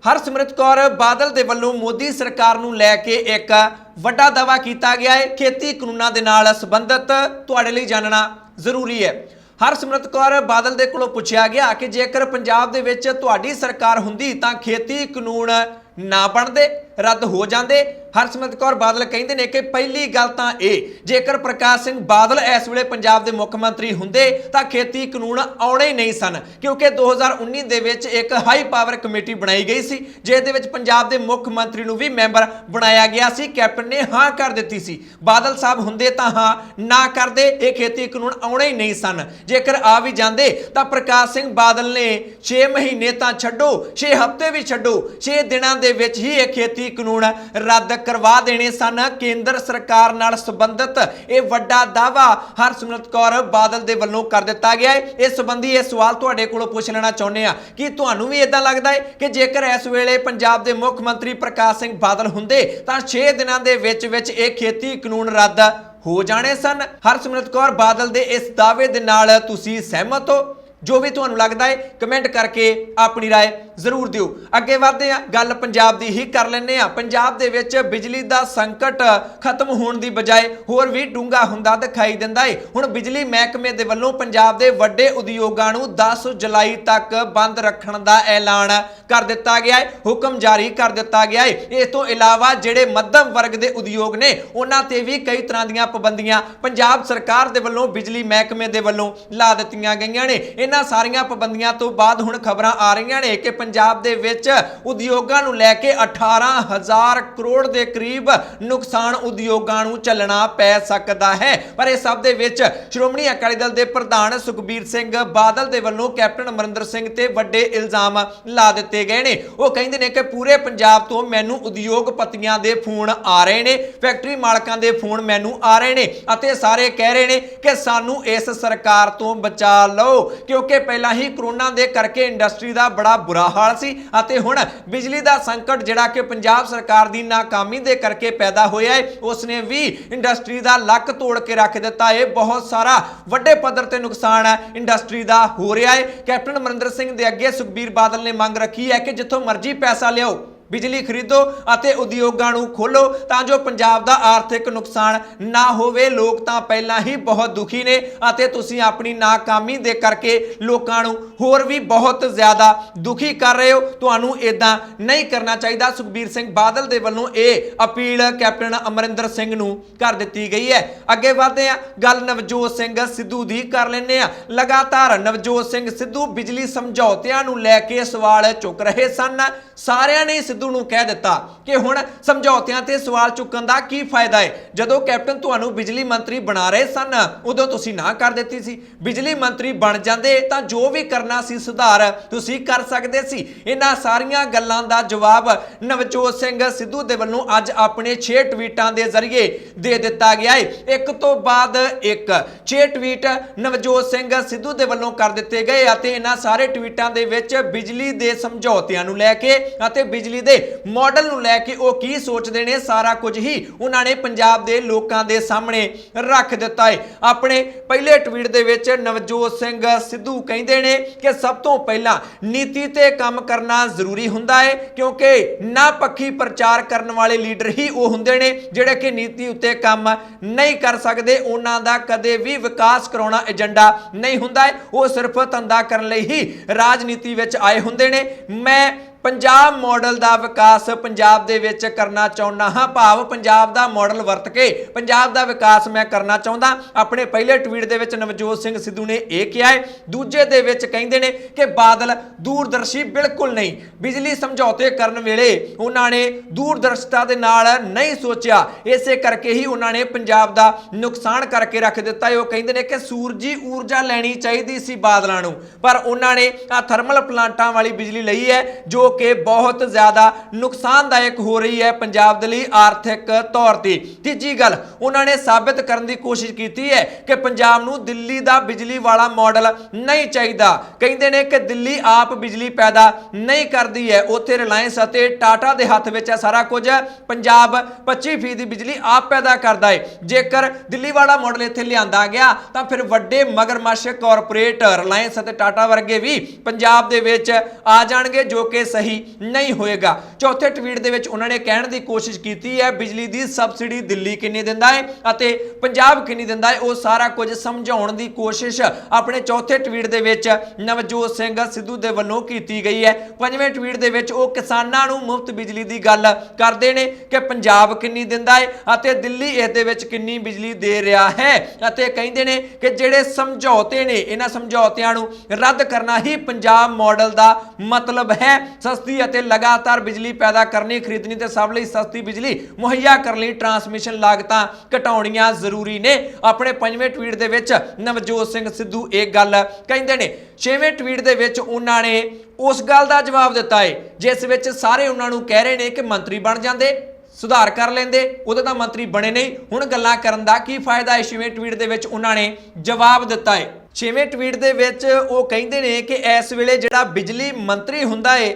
हरसिमरत कौर बादल दे वल्लों मोदी सरकार नूं लैके एक वड्डा दावा किया गया है। खेती कानूनां दे नाल संबंधित तुहाडे लई जानना जरूरी है। हरसिमरत कौर बादल दे कोलों पुछया गया कि जेकर पंजाब दे विच तुहाडी सरकार हुंदी तां खेती कानून ना बनदे, रद्द हो जाते। हरसिमरत कौर बादल कहते हैं कि पहली गल तां इह, जेकर प्रकाश सिंह बादल इस वेले पंजाब के मुख मंत्री हुंदे तां खेती कानून आउणे ही नहीं सन, क्योंकि 2019 दे विच एक हाई पावर कमेटी बनाई गई सी जिस दे विच पंजाब के मुख मंत्री नूं भी मैंबर बनाया गया सी। कैप्टन ने हाँ कर दित्ती सी, बादल साहब हुंदे तां हाँ ना करदे, ये खेती कानून आउणे ही नहीं सन। जेकर आ भी जांदे तां प्रकाश सिंह बादल ने 6 महीने तां छड्डो, 6 हफ्ते भी छड्डो, 6 दिनां दे विच ही ये खेती कानून रद्द करवा देने सन। केंद्र सरकार नाल संबंधित यह वड्डा दावा हरसिमरत कौर बादल दे वल्लों कर दिता गया है। इस संबंधी यह सवाल तुहाडे कोलों पूछ लेना चाहुंदे आ कि तुहानूं भी इदां लगदा है कि जेकर इस वेले पंजाब दे मुख मंत्री प्रकाश सिंह बादल हुंदे तां 6 दिनां दे विच विच यह खेती कानून रद्द हो जाने सन। हरसिमरत कौर बादल दे इस दावे दे नाल तुसीं सहमत हो? जो भी तुहानूं लगदा है कमेंट करके अपनी राय जरूर दिओ। अगे बढ़ते हैं, गल पंजाब दी ही कर लैंदे आ। पंजाब दे विच बिजली दा संकट खत्म होण दी बजाय होर भी डूंगा हुंदा दिखाई दिंदा है। हुण बिजली महकमे दे वल्लों पंजाब दे वड्डे उद्योगां नूं 10 जुलाई तक बंद रखण दा ऐलान कर दिता गया है, हुक्म जारी कर दिता गया है। इस तो इलावा जिहड़े मध्यम वर्ग दे उद्योग ने उन्हां ते भी कई तरह दीयां पाबंदियां पंजाब सरकार दे वल्लों बिजली महकमे दे वल्लों ला दित्तियां गईयां ने। ਇਹਨਾਂ ਸਾਰੀਆਂ ਪਾਬੰਦੀਆਂ ਤੋਂ ਬਾਅਦ ਹੁਣ ਖਬਰਾਂ ਆ ਰਹੀਆਂ ਨੇ ਕਿ ਪੰਜਾਬ ਦੇ ਵਿੱਚ ਉਦਯੋਗਾਂ ਨੂੰ ਲੈ ਕੇ 18,000 ਕਰੋੜ ਦੇ ਕਰੀਬ ਨੁਕਸਾਨ ਉਦਯੋਗਾਂ ਨੂੰ ਚੱਲਣਾ ਪੈ ਸਕਦਾ ਹੈ। ਪਰ ਇਹ ਸਭ ਦੇ ਵਿੱਚ ਸ਼੍ਰੋਮਣੀ ਅਕਾਲੀ ਦਲ ਦੇ ਪ੍ਰਧਾਨ ਸੁਖਬੀਰ ਸਿੰਘ ਬਾਦਲ ਦੇ ਵੱਲੋਂ ਕੈਪਟਨ ਅਮਰਿੰਦਰ ਸਿੰਘ ਤੇ ਵੱਡੇ ਇਲਜ਼ਾਮ ਲਾ ਦਿੱਤੇ ਗਏ ਨੇ। ਉਹ ਕਹਿੰਦੇ ਨੇ ਕਿ ਪੂਰੇ ਪੰਜਾਬ ਤੋਂ ਮੈਨੂੰ ਉਦਯੋਗਪਤੀਆਂ ਦੇ ਫੋਨ ਆ ਰਹੇ ਨੇ, ਫੈਕਟਰੀ ਮਾਲਕਾਂ ਦੇ ਫੋਨ ਮੈਨੂੰ ਆ ਰਹੇ ਨੇ ਅਤੇ ਸਾਰੇ ਕਹਿ ਰਹੇ ਨੇ ਕਿ ਸਾਨੂੰ ਇਸ ਸਰਕਾਰ ਤੋਂ ਬਚਾ ਲਓ, ਕਿਉਂਕਿ ਪਹਿਲਾਂ ਹੀ ਕਰੋਨਾ ਦੇ ਕਰਕੇ ਇੰਡਸਟਰੀ ਦਾ ਬੜਾ ਬੁਰਾ ਹਾਲ ਸੀ ਅਤੇ ਹੁਣ ਬਿਜਲੀ ਦਾ ਸੰਕਟ ਜਿਹੜਾ ਕਿ ਪੰਜਾਬ ਸਰਕਾਰ ਦੀ ਨਾਕਾਮੀ ਦੇ ਕਰਕੇ ਪੈਦਾ ਹੋਇਆ ਹੈ, ਉਸਨੇ ਵੀ ਇੰਡਸਟਰੀ ਦਾ ਲੱਕ ਤੋੜ ਕੇ ਰੱਖ ਦਿੱਤਾ ਹੈ। ਬਹੁਤ ਸਾਰਾ ਵੱਡੇ ਪੱਧਰ ਤੇ ਨੁਕਸਾਨ ਹੈ ਇੰਡਸਟਰੀ ਦਾ ਹੋ ਰਿਹਾ ਹੈ। ਕੈਪਟਨ ਅਮਰਿੰਦਰ ਸਿੰਘ ਦੇ ਅੱਗੇ ਸੁਖਬੀਰ ਬਾਦਲ ਨੇ ਮੰਗ ਰੱਖੀ ਹੈ ਕਿ ਜਿੱਥੋਂ ਮਰਜ਼ੀ ਪੈਸਾ ਲਿਆਓ, ਬਿਜਲੀ ਖਰੀਦੋ ਅਤੇ ਉਦਯੋਗਾਂ ਨੂੰ ਖੋਲੋ ਤਾਂ ਜੋ ਪੰਜਾਬ ਦਾ ਆਰਥਿਕ ਨੁਕਸਾਨ ਨਾ ਹੋਵੇ। ਲੋਕ ਤਾਂ ਪਹਿਲਾਂ ਹੀ ਬਹੁਤ ਦੁਖੀ ਨੇ ਅਤੇ ਤੁਸੀਂ ਆਪਣੀ ਨਾਕਾਮੀ ਦੇ ਕਰਕੇ ਲੋਕਾਂ ਨੂੰ ਹੋਰ ਵੀ ਬਹੁਤ ਜ਼ਿਆਦਾ ਦੁਖੀ ਕਰ ਰਹੇ ਹੋ। ਤੁਹਾਨੂੰ ਇਦਾਂ ਨਹੀਂ ਕਰਨਾ ਚਾਹੀਦਾ। ਸੁਖਬੀਰ ਸਿੰਘ ਬਾਦਲ ਦੇ ਵੱਲੋਂ ਇਹ ਅਪੀਲ ਕੈਪਟਨ ਅਮਰਿੰਦਰ ਸਿੰਘ ਨੂੰ ਕਰ ਦਿੱਤੀ ਗਈ ਹੈ। ਅੱਗੇ ਵਧਦੇ ਹਾਂ, ਗੱਲ ਨਵਜੋਤ ਸਿੰਘ ਸਿੱਧੂ ਦੀ ਕਰ ਲੈਂਦੇ ਹਾਂ। ਲਗਾਤਾਰ ਨਵਜੋਤ ਸਿੰਘ ਸਿੱਧੂ ਬਿਜਲੀ ਸਮਝੌਤਿਆਂ ਨੂੰ ਲੈ ਕੇ ਸਵਾਲ ਚੁੱਕ ਰਹੇ ਸਨ। ਸਾਰਿਆਂ ਨੇ ਸਿੱਧੂ ਨੂੰ ਕਹਿ ਦਿੱਤਾ ਕਿ ਹੁਣ ਸਮਝੌਤਿਆਂ ਤੇ ਸਵਾਲ ਚੁੱਕਣ ਦਾ ਕੀ ਫਾਇਦਾ ਹੈ। ਜਦੋਂ ਕੈਪਟਨ ਤੁਹਾਨੂੰ ਬਿਜਲੀ ਮੰਤਰੀ ਬਣਾ ਰਹੇ ਸਨ ਉਦੋਂ ਤੁਸੀਂ ਨਾ ਕਰ ਦਿੱਤੀ ਸੀ। ਬਿਜਲੀ ਮੰਤਰੀ ਬਣ ਜਾਂਦੇ ਤਾਂ ਜੋ ਵੀ ਕਰਨਾ ਸੀ ਸੁਧਾਰ ਤੁਸੀਂ ਕਰ ਸਕਦੇ ਸੀ। ਇਹਨਾਂ ਸਾਰੀਆਂ ਗੱਲਾਂ ਦਾ ਜਵਾਬ ਨਵਜੋਤ ਸਿੰਘ ਸਿੱਧੂ ਦੇ ਵੱਲੋਂ ਅੱਜ ਆਪਣੇ 6 ਟਵੀਟਾਂ ਦੇ ਜ਼ਰੀਏ ਦੇ ਦਿੱਤਾ ਗਿਆ ਹੈ। ਇੱਕ ਤੋਂ ਬਾਅਦ ਇੱਕ 6 ਟਵੀਟ ਨਵਜੋਤ ਸਿੰਘ ਸਿੱਧੂ ਦੇ ਵੱਲੋਂ ਕਰ ਦਿੱਤੇ ਗਏ ਅਤੇ ਇਹਨਾਂ ਸਾਰੇ ਟਵੀਟਾਂ ਦੇ ਵਿੱਚ ਬਿਜਲੀ ਦੇ ਸਮਝੌਤਿਆਂ ਨੂੰ ਲੈ ਕੇ ਅਤੇ ਬਿਜਲੀ ਦੇ ਮਾਡਲ ਨੂੰ ਲੈ ਕੇ ਉਹ ਕੀ ਸੋਚਦੇ ਨੇ ਸਾਰਾ ਕੁਝ ਹੀ ਉਹਨਾਂ ਨੇ ਪੰਜਾਬ ਦੇ ਲੋਕਾਂ ਦੇ ਸਾਹਮਣੇ ਰੱਖ ਦਿੱਤਾ ਹੈ। ਆਪਣੇ ਪਹਿਲੇ ਟਵੀਟ ਦੇ ਵਿੱਚ ਨਵਜੋਤ ਸਿੰਘ ਸਿੱਧੂ ਕਹਿੰਦੇ ਨੇ ਕਿ ਸਭ ਤੋਂ ਪਹਿਲਾਂ ਨੀਤੀ ਤੇ ਕੰਮ ਕਰਨਾ ਜ਼ਰੂਰੀ ਹੁੰਦਾ ਹੈ, ਕਿਉਂਕਿ ਨਾ ਪੱਖੀ ਪ੍ਰਚਾਰ ਕਰਨ ਵਾਲੇ ਲੀਡਰ ਹੀ ਉਹ ਹੁੰਦੇ ਨੇ ਜਿਹੜੇ ਕਿ ਨੀਤੀ ਉੱਤੇ ਕੰਮ ਨਹੀਂ ਕਰ ਸਕਦੇ। ਉਹਨਾਂ ਦਾ ਕਦੇ ਵੀ ਵਿਕਾਸ ਕਰਾਉਣਾ ਏਜੰਡਾ ਨਹੀਂ ਹੁੰਦਾ ਹੈ, ਉਹ ਸਿਰਫ ਧੰਦਾ ਕਰਨ ਲਈ ਹੀ ਰਾਜਨੀਤੀ ਵਿੱਚ ਆਏ ਹੁੰਦੇ ਨੇ। ਮੈਂ ਪੰਜਾਬ ਮਾਡਲ ਦਾ ਵਿਕਾਸ ਪੰਜਾਬ ਦੇ ਵਿੱਚ ਕਰਨਾ ਚਾਹੁੰਦਾ ਹਾਂ, ਭਾਵ ਪੰਜਾਬ ਦਾ ਮਾਡਲ ਵਰਤ ਕੇ ਪੰਜਾਬ ਦਾ ਵਿਕਾਸ ਮੈਂ ਕਰਨਾ ਚਾਹੁੰਦਾ। ਆਪਣੇ ਪਹਿਲੇ ਟਵੀਟ ਦੇ ਵਿੱਚ ਨਵਜੋਤ ਸਿੰਘ ਸਿੱਧੂ ਨੇ ਇਹ ਕਿਹਾ ਹੈ। ਦੂਜੇ ਦੇ ਵਿੱਚ ਕਹਿੰਦੇ ਨੇ ਕਿ ਬਾਦਲ ਦੂਰਦਰਸ਼ੀ ਬਿਲਕੁਲ ਨਹੀਂ। ਬਿਜਲੀ ਸਮਝੌਤੇ ਕਰਨ ਵੇਲੇ ਉਹਨਾਂ ਨੇ ਦੂਰਦਰਸ਼ਤਾ ਦੇ ਨਾਲ ਨਹੀਂ ਸੋਚਿਆ, ਇਸੇ ਕਰਕੇ ਹੀ ਉਹਨਾਂ ਨੇ ਪੰਜਾਬ ਦਾ ਨੁਕਸਾਨ ਕਰਕੇ ਰੱਖ ਦਿੱਤਾ। ਉਹ ਕਹਿੰਦੇ ਨੇ ਕਿ ਸੂਰਜੀ ਊਰਜਾ ਲੈਣੀ ਚਾਹੀਦੀ ਸੀ ਬਾਦਲਾਂ ਨੂੰ, ਪਰ ਉਹਨਾਂ ਨੇ ਆ ਥਰਮਲ ਪਲਾਂਟਾਂ ਵਾਲੀ ਬਿਜਲੀ ਲਈ ਹੈ ਜੋ ਕਿ ਬਹੁਤ ਜ਼ਿਆਦਾ ਨੁਕਸਾਨਦਾਇਕ ਹੋ ਰਹੀ ਹੈ ਪੰਜਾਬ ਦੇ ਲਈ ਆਰਥਿਕ ਤੌਰ ਤੇ। ਤੀਜੀ ਗੱਲ, ਉਹਨਾਂ ਨੇ ਸਾਬਿਤ ਕਰਨ ਦੀ ਕੋਸ਼ਿਸ਼ ਕੀਤੀ ਹੈ ਕਿ ਪੰਜਾਬ ਨੂੰ ਦਿੱਲੀ ਦਾ ਬਿਜਲੀ ਵਾਲਾ ਮਾਡਲ ਨਹੀਂ ਚਾਹੀਦਾ। ਕਹਿੰਦੇ ਨੇ ਕਿ ਦਿੱਲੀ ਆਪ ਬਿਜਲੀ ਪੈਦਾ ਨਹੀਂ ਕਰਦੀ ਹੈ, ਉੱਥੇ ਰਿਲਾਇੰਸ ਅਤੇ ਟਾਟਾ ਦੇ ਹੱਥ ਵਿੱਚ ਹੈ ਸਾਰਾ ਕੁਝ। ਪੰਜਾਬ 25% ਦੀ ਬਿਜਲੀ ਆਪ ਪੈਦਾ ਕਰਦਾ ਹੈ। ਜੇਕਰ ਦਿੱਲੀ ਵਾਲਾ ਮਾਡਲ ਇੱਥੇ ਲਿਆਂਦਾ ਗਿਆ ਤਾਂ ਫਿਰ ਵੱਡੇ ਮਗਰਮੱਛ ਕਾਰਪੋਰੇਟ ਰਿਲਾਇੰਸ ਅਤੇ ਟਾਟਾ ਵਰਗੇ ਵੀ ਪੰਜਾਬ ਦੇ ਵਿੱਚ ਆ ਜਾਣਗੇ, ਜੋ ਕਿ ਸਹੀ ਨਹੀਂ ਹੋਏਗਾ। ਚੌਥੇ ਟਵੀਟ ਦੇ ਵਿੱਚ ਉਹਨਾਂ ਨੇ ਕਹਿਣ ਦੀ ਕੋਸ਼ਿਸ਼ ਕੀਤੀ ਹੈ ਬਿਜਲੀ ਦੀ ਸਬਸਿਡੀ ਦਿੱਲੀ ਕਿੰਨੀ ਦਿੰਦਾ ਹੈ ਅਤੇ ਪੰਜਾਬ ਕਿੰਨੀ ਦਿੰਦਾ ਹੈ, ਉਹ ਸਾਰਾ ਕੁਝ ਸਮਝਾਉਣ ਦੀ ਕੋਸ਼ਿਸ਼ ਆਪਣੇ ਚੌਥੇ ਟਵੀਟ ਦੇ ਵਿੱਚ ਨਵਜੋਤ ਸਿੰਘ ਸਿੱਧੂ ਦੇ ਵੱਲੋਂ ਕੀਤੀ ਗਈ ਹੈ। ਪੰਜਵੇਂ ਟਵੀਟ ਦੇ ਵਿੱਚ ਉਹ ਕਿਸਾਨਾਂ ਨੂੰ ਮੁਫਤ ਬਿਜਲੀ ਦੀ ਗੱਲ ਕਰਦੇ ਨੇ ਕਿ ਪੰਜਾਬ ਕਿੰਨੀ ਦਿੰਦਾ ਹੈ ਅਤੇ ਦਿੱਲੀ ਇਸ ਦੇ ਵਿੱਚ ਕਿੰਨੀ ਬਿਜਲੀ ਦੇ ਰਿਹਾ ਹੈ ਅਤੇ ਕਹਿੰਦੇ ਨੇ ਕਿ ਜਿਹੜੇ ਸਮਝੌਤੇ ਨੇ ਇਹਨਾਂ ਸਮਝੌਤਿਆਂ ਨੂੰ ਰੱਦ ਕਰਨਾ ਹੀ ਪੰਜਾਬ ਮਾਡਲ ਦਾ ਮਤਲਬ ਹੈ। ਸਸਤੀ ਅਤੇ ਲਗਾਤਾਰ ਬਿਜਲੀ ਪੈਦਾ ਕਰਨੀ, ਖਰੀਦਣੀ ਤੇ ਸਭ ਲਈ ਸਸਤੀ ਬਿਜਲੀ ਮੁਹੱਈਆ ਕਰਨ ਲਈ ਟਰਾਂਸਮਿਸ਼ਨ ਲਾਗਤਾਂ ਘਟਾਉਣੀਆਂ ਜ਼ਰੂਰੀ ਨੇ। ਆਪਣੇ ਪੰਜਵੇਂ ਟਵੀਟ ਦੇ ਵਿੱਚ ਨਵਜੋਤ ਸਿੰਘ ਸਿੱਧੂ ਇਹ ਗੱਲ ਕਹਿੰਦੇ ਨੇ। ਛੇਵੇਂ ਟਵੀਟ ਦੇ ਵਿੱਚ ਉਹਨਾਂ ਨੇ ਉਸ ਗੱਲ ਦਾ ਜਵਾਬ ਦਿੱਤਾ ਹੈ ਜਿਸ ਵਿੱਚ ਸਾਰੇ ਉਹਨਾਂ ਨੂੰ ਕਹਿ ਰਹੇ ਨੇ ਕਿ ਮੰਤਰੀ ਬਣ ਜਾਂਦੇ, ਸੁਧਾਰ ਕਰ ਲੈਂਦੇ, ਉਦੋਂ ਤਾਂ ਮੰਤਰੀ ਬਣੇ ਨਹੀਂ, ਹੁਣ ਗੱਲਾਂ ਕਰਨ ਦਾ ਕੀ ਫਾਇਦਾ ਹੈ। ਛੇਵੇਂ ਟਵੀਟ ਦੇ ਵਿੱਚ ਉਹਨਾਂ ਨੇ ਜਵਾਬ ਦਿੱਤਾ ਹੈ। ਛੇਵੇਂ ਟਵੀਟ ਦੇ ਵਿੱਚ ਉਹ ਕਹਿੰਦੇ ਨੇ ਕਿ ਇਸ ਵੇਲੇ ਜਿਹੜਾ ਬਿਜਲੀ ਮੰਤਰੀ ਹੁੰਦਾ ਹੈ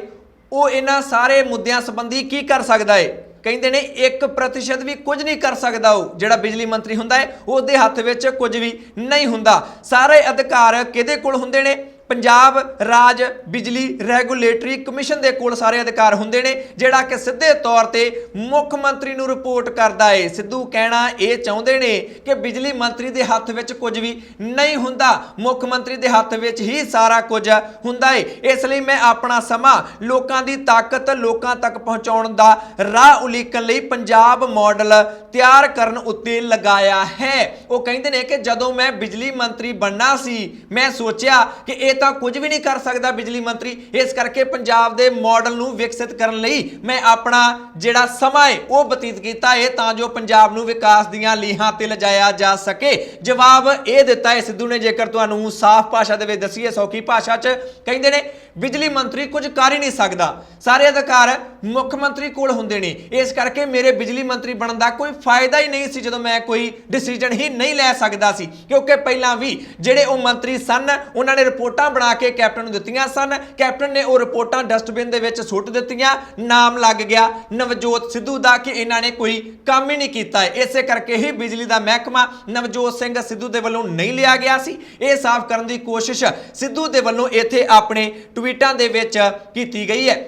ਉਹ ਇਹਨਾਂ ਸਾਰੇ ਮੁੱਦਿਆਂ ਸੰਬੰਧੀ ਕੀ ਕਰ ਸਕਦਾ ਹੈ। ਕਹਿੰਦੇ ਨੇ 1% ਵੀ ਕੁਝ ਨਹੀਂ ਕਰ ਸਕਦਾ। ਉਹ ਜਿਹੜਾ ਬਿਜਲੀ ਮੰਤਰੀ ਹੁੰਦਾ ਹੈ ਉਹਦੇ ਹੱਥ ਵਿੱਚ ਕੁਝ ਵੀ ਨਹੀਂ ਹੁੰਦਾ। ਸਾਰੇ ਅਧਿਕਾਰ ਕਿਹਦੇ ਕੋਲ ਹੁੰਦੇ ਨੇ? ਪੰਜਾਬ ਰਾਜ ਬਿਜਲੀ ਰੈਗੂਲੇਟਰੀ ਕਮਿਸ਼ਨ ਦੇ ਕੋਲ ਸਾਰੇ ਅਧਿਕਾਰ ਹੁੰਦੇ ਨੇ, ਜਿਹੜਾ ਕਿ ਸਿੱਧੇ ਤੌਰ ਤੇ ਮੁੱਖ ਮੰਤਰੀ ਨੂੰ ਰਿਪੋਰਟ ਕਰਦਾ ਹੈ। ਸਿੱਧੂ ਕਹਿਣਾ ਇਹ ਚਾਹੁੰਦੇ ਨੇ ਕਿ ਬਿਜਲੀ ਮੰਤਰੀ ਦੇ ਹੱਥ ਵਿੱਚ ਕੁਝ ਵੀ ਨਹੀਂ ਹੁੰਦਾ, ਮੁੱਖ ਮੰਤਰੀ ਦੇ ਹੱਥ ਵਿੱਚ ਹੀ ਸਾਰਾ ਕੁਝ ਹੁੰਦਾ ਹੈ। ਇਸ ਲਈ ਮੈਂ ਆਪਣਾ ਸਮਾਂ ਲੋਕਾਂ ਦੀ ਤਾਕਤ ਲੋਕਾਂ ਤੱਕ ਪਹੁੰਚਾਉਣ ਦਾ ਰਾਹ ਉਲੀਕਣ ਲਈ ਪੰਜਾਬ ਮਾਡਲ ਤਿਆਰ ਕਰਨ ਉੱਤੇ ਲਗਾਇਆ ਹੈ। ਉਹ ਕਹਿੰਦੇ ਨੇ ਕਿ ਜਦੋਂ ਮੈਂ ਬਿਜਲੀ ਮੰਤਰੀ ਬਣਨਾ ਸੀ ਮੈਂ ਸੋਚਿਆ ਕਿ ਇਹ ਤਾਂ ਕੁਝ ਵੀ ਨਹੀਂ ਕਰ ਸਕਦਾ ਬਿਜਲੀ ਮੰਤਰੀ। ਇਸ ਕਰਕੇ ਪੰਜਾਬ ਦੇ ਮਾਡਲ ਨੂੰ ਵਿਕਸਿਤ ਕਰਨ ਲਈ ਮੈਂ ਆਪਣਾ ਜਿਹੜਾ ਸਮਾਂ ਹੈ ਉਹ ਬਤੀਤ ਕੀਤਾ ਹੈ ਤਾਂ ਜੋ ਪੰਜਾਬ ਨੂੰ ਵਿਕਾਸ ਦੀਆਂ ਲੀਹਾਂ ਤੇ ਲਿਜਾਇਆ ਜਾ ਸਕੇ। ਜਵਾਬ ਇਹ ਦਿੱਤਾ ਹੈ ਸਿੱਧੂ ਨੇ। ਜੇਕਰ ਤੁਹਾਨੂੰ ਸਾਫ਼ ਭਾਸ਼ਾ ਦੇ ਵਿੱਚ ਦਸੀਏ, ਸੌਖੀ ਭਾਸ਼ਾ 'ਚ ਕਹਿੰਦੇ ਨੇ ਬਿਜਲੀ ਮੰਤਰੀ ਕੁਝ ਕਰ ਹੀ ਨਹੀਂ ਸਕਦਾ, ਸਾਰੇ ਅਧਿਕਾਰ ਮੁੱਖ ਮੰਤਰੀ ਕੋਲ ਹੁੰਦੇ ਨੇ। ਇਸ ਕਰਕੇ ਮੇਰੇ ਬਿਜਲੀ ਮੰਤਰੀ ਬਣਨ ਦਾ ਕੋਈ ਫਾਇਦਾ ਹੀ ਨਹੀਂ ਸੀ ਜਦੋਂ ਮੈਂ ਕੋਈ ਡਿਸੀਜਨ ਹੀ ਨਹੀਂ ਲੈ ਸਕਦਾ ਸੀ, ਕਿਉਂਕਿ ਪਹਿਲਾਂ ਵੀ ਜਿਹੜੇ ਉਹ ਮੰਤਰੀ ਸਨ ਉਹਨਾਂ ਨੇ ਰਿਪੋਰਟਾਂ ਬਣਾ ਕੇ ਕੈਪਟਨ ਨੂੰ ਦਿੱਤੀਆਂ ਸਨ। ਕੈਪਟਨ ਨੇ ਉਹ ਰਿਪੋਰਟਾਂ ਡਸਟਬਿਨ ਦੇ ਵਿੱਚ ਸੁੱਟ ਦਿੱਤੀਆਂ। ਨਾਮ ਲੱਗ ਗਿਆ ਨਵਜੋਤ ਸਿੱਧੂ ਦਾ ਕਿ ਇਹਨਾਂ ਨੇ ਕੋਈ ਕੰਮ ਹੀ ਨਹੀਂ ਕੀਤਾ। ਇਸੇ ਕਰਕੇ ਹੀ ਬਿਜਲੀ ਦਾ ਮਹਿਕਮਾ ਨਵਜੋਤ ਸਿੰਘ ਸਿੱਧੂ ਦੇ ਵੱਲੋਂ ਨਹੀਂ ਲਿਆ ਗਿਆ ਸੀ। ਇਹ ਸਾਫ਼ ਕਰਨ ਦੀ ਕੋਸ਼ਿਸ਼ ਸਿੱਧੂ ਦੇ ਵੱਲੋਂ ਇੱਥੇ ਆਪਣੇ ਟਵੀਟਾਂ ਦੇ ਵਿੱਚ ਕੀਤੀ ਗਈ ਹੈ।